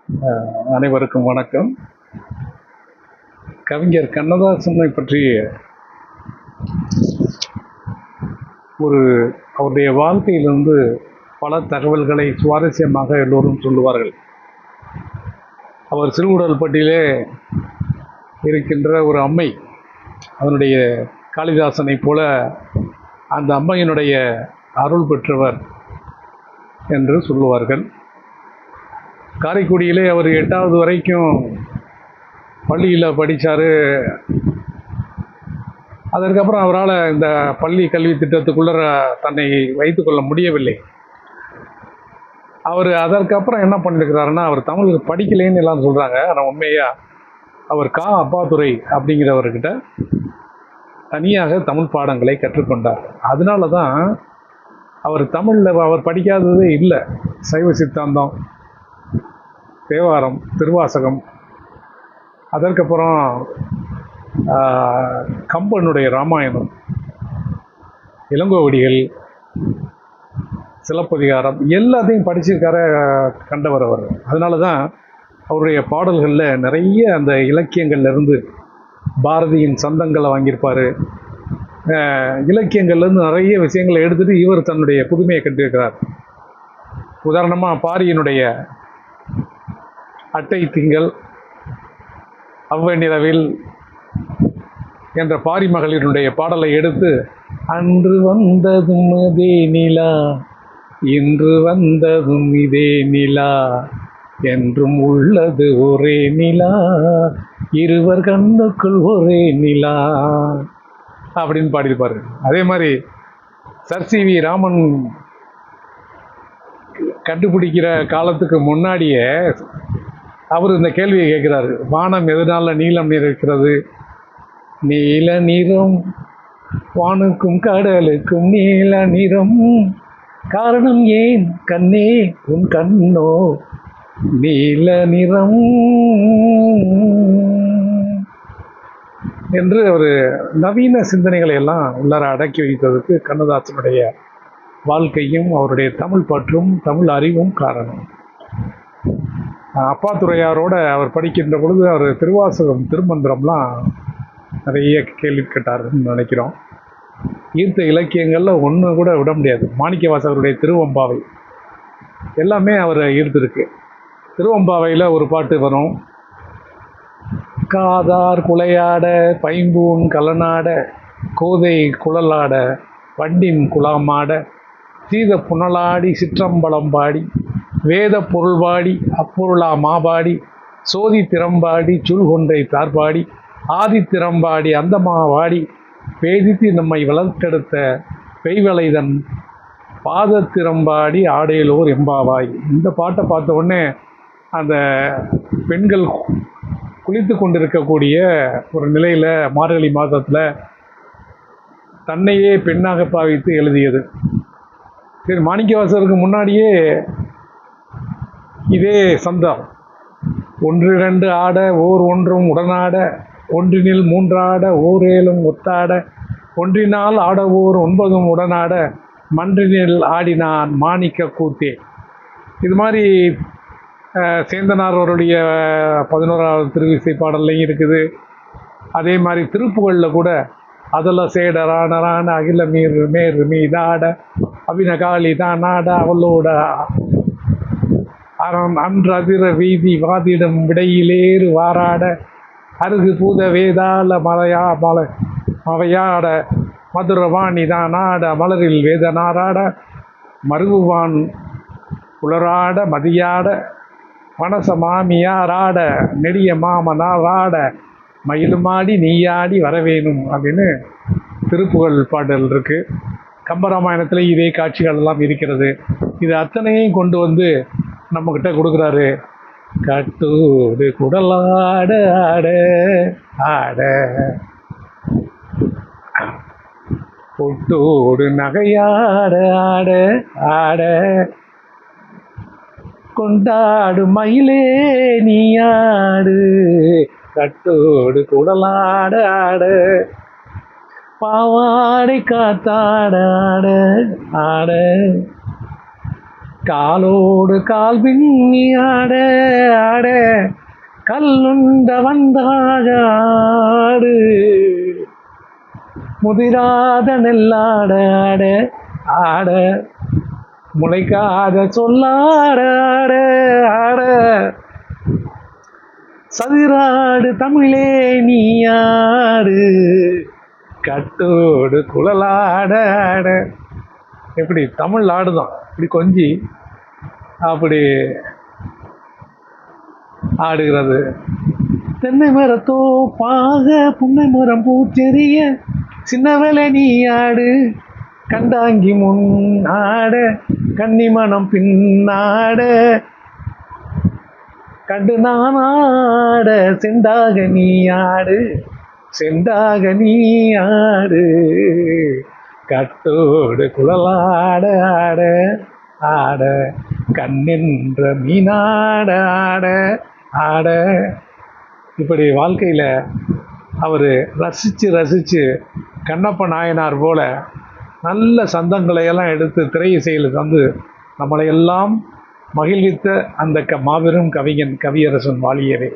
அனைவருக்கும் வணக்கம். கவிஞர் கண்ணதாசனை பற்றி அவருடைய வாழ்க்கையிலிருந்து பல தகவல்களை சுவாரஸ்யமாக எல்லோரும் சொல்லுவார்கள். அவர் சிறுகுடல்பட்டியிலே இருக்கின்ற ஒரு அம்மை, அதனுடைய காளிதாசனை போல அந்த அம்மையினுடைய அருள் பெற்றவர் என்று சொல்லுவார்கள். காரைக்குடியிலே அவர் 8வது வரைக்கும் பள்ளியில் படித்தார். அதற்கப்புறம் அவரால் இந்த பள்ளி கல்வி திட்டத்துக்குள்ளே தன்னை வைத்து கொள்ள முடியவில்லை. அவர் அதற்கப்புறம் என்ன பண்ணியிருக்கிறாருன்னா, அவர் தமிழ் படிக்கலைன்னு எல்லாம் சொல்கிறாங்க. ஆனால் உண்மையாக அவர் அப்பாத்துரை அப்படிங்கிறவர்கிட்ட தனியாக தமிழ் பாடங்களை கற்றுக்கொண்டார். அதனால தான் அவர் தமிழில் அவர் படிக்காததே இல்லை. சைவ சித்தாந்தம், தேவாரம், திருவாசகம், அதற்கப்புறம் கம்பனுடைய ராமாயணம், இளங்கோவடிகள், சிலப்பதிகாரம் எல்லாத்தையும் படிச்சிருக்கார கண்டவர் அவர். அதனால தான் அவருடைய பாடல்களில் நிறைய அந்த இலக்கியங்கள்லேருந்து பாரதியின் சந்தங்களை வாங்கியிருப்பார். இலக்கியங்கள்லேருந்து நிறைய விஷயங்களை எடுத்துகிட்டு இவர் தன்னுடைய புதுமையை கட்டியிருக்கிறார். உதாரணமாக பாரியினுடைய அட்டை திங்கள், அவ்வை நிலவில் என்ற பாரி மகளிருடைய பாடலை எடுத்து, அன்று வந்ததும் இதே நிலா, இன்று வந்ததும் இதே நிலா, என்றும் உள்ளது ஒரே நிலா, இருவர் கண்ணுக்குள் ஒரே நிலா அப்படின்னு பாடியிருப்பார். அதே மாதிரி சர்.சி.வி. ராமன் கண்டுபிடிக்கிற காலத்துக்கு முன்னாடியே அவர் இந்த கேள்வியை கேட்குறாரு. வானம் எதனால நீலம் இருக்கிறது? நீல நிறம் வானுக்கும் கடலுக்கும் நீல நிறம், காரணம் ஏன் கண்ணே உன் கண்ணோ நீல நிறம் என்று ஒரு நவீன சிந்தனைகளை எல்லாம் உள்ளார அடக்கி வைத்ததற்கு கண்ணதாசனுடைய வாழ்க்கையும் அவருடைய தமிழ் பற்றும் தமிழ் அறிவும் காரணம். அப்பாத்துரையாரோட அவர் படிக்கின்ற பொழுது அவர் திருவாசகம், திருமந்திரம்லாம் நிறைய கேள்வி கேட்டாருன்னு நினைக்கிறோம். ஈர்த்த இலக்கியங்களில் ஒன்று கூட விட முடியாது. மாணிக்கவாசகருடைய திருவம்பாவை எல்லாமே அவர் ஈர்த்திருக்கு. திருவம்பாவையில் ஒரு பாட்டு வரும், காதார் குலையாட பைம்பூன் கலனாட கோதை குழலாட வண்டின் குலாமாட சீத புனலாடி சிற்றம்பலம் பாடி வேத பொருள்பாடி அப்பொருளா மாபாடி சோதி திறம்பாடி சுல்கொன்றை தார்பாடி ஆதி திறம்பாடி அந்தமாவாடி பேதித்து நம்மை வளர்த்தெடுத்த பெய்வளைதன் பாத திறம்பாடி ஆடையிலோர் எம்பாவாய். இந்த பாட்டை பார்த்த உடனே அந்த பெண்கள் குளித்து கொண்டிருக்கக்கூடிய ஒரு நிலையில் மார்கழி மாதத்தில் தன்னையே பெண்ணாக பாவித்து எழுதியது. சரி, மாணிக்கவாசகருக்கு முன்னாடியே இதே சந்தம், 1 2 ஆட ஓர் ஒன்றும் உடனாட, ஒன்றினில் 3 ஆட ஓர் 7 ஒத்தாட, ஒன்றினால் ஆட ஓர் 9 உடனாட, மன்றினில் ஆடினான் மாணிக்க கூத்தே. இது மாதிரி சேந்தனார் அவருடைய 11வது திருவிசை பாடல்லையும் இருக்குது. அதே மாதிரி திருப்புகழில் கூட அதெல்லாம் சேடரான அகில மேர் மீதாட அபினகாளி தான் நாட அவளோட அன்று அதிர வீதி வாதிடம் விடையிலேறு வாராட அருகு பூத வேதாள மவையாட மதுரவாணி தான் நாட மலரில் வேதனாராட மருகுவான் உளராட மதியாட மனச மாமியாராட நெடிய மாமனாராட மயிலுமாடி நீயாடி வரவேணும் அப்படின்னு திருப்புகழ் பாடல் இருக்குது. கம்பராமாயணத்தில் இதே காட்சிகள் எல்லாம் இருக்கிறது. இது அத்தனையும் கொண்டு வந்து நம்மக்கிட்ட கொடுக்குறாரு. கட்டோடு குடலாட ஆட ஆட பொட்டோடு நகையாட ஆட ஆட கொண்டாடு மயிலே நீயாடு கட்டோடு குடலாட ஆட பாவாடை காத்தாட ஆட ஆட காலோடு கால் பின்னி ஆட ஆட கல்லுண்ட வந்தாக ஆடு முதிராத நெல்லாட ஆட ஆட முளைக்காத சொல்லாட ஆட ஆட சதிராடு தமிழே நீயாடு கட்டோடு குழலாட ஆட. இப்படி தமிழ் ஆடுதான் இப்படி கொஞ்சி அப்படி ஆடுகிறது. தென்னை மரத்தோ பாக புன்னை மரம் பூச்செறிய சின்ன வேலை நீ ஆடு கண்டாங்கி முன்னாட கன்னிமணம் பின்னாட கண்டு நானாட செண்டாக நீ ஆடு செண்டாக நீ ஆடு கட்டோடு குழலாட ஆட ஆட கண்ணென்ற மீனாட ஆட ஆட. இப்படி வாழ்க்கையில் அவர் ரசித்து கண்ணப்ப நாயனார் போல நல்ல சந்தங்களை எல்லாம் எடுத்து திரை இசையில் வந்து நம்மளையெல்லாம் மகிழ்வித்த அந்த மாபெரும் கவிஞன் கவியரசன் வாலியரே.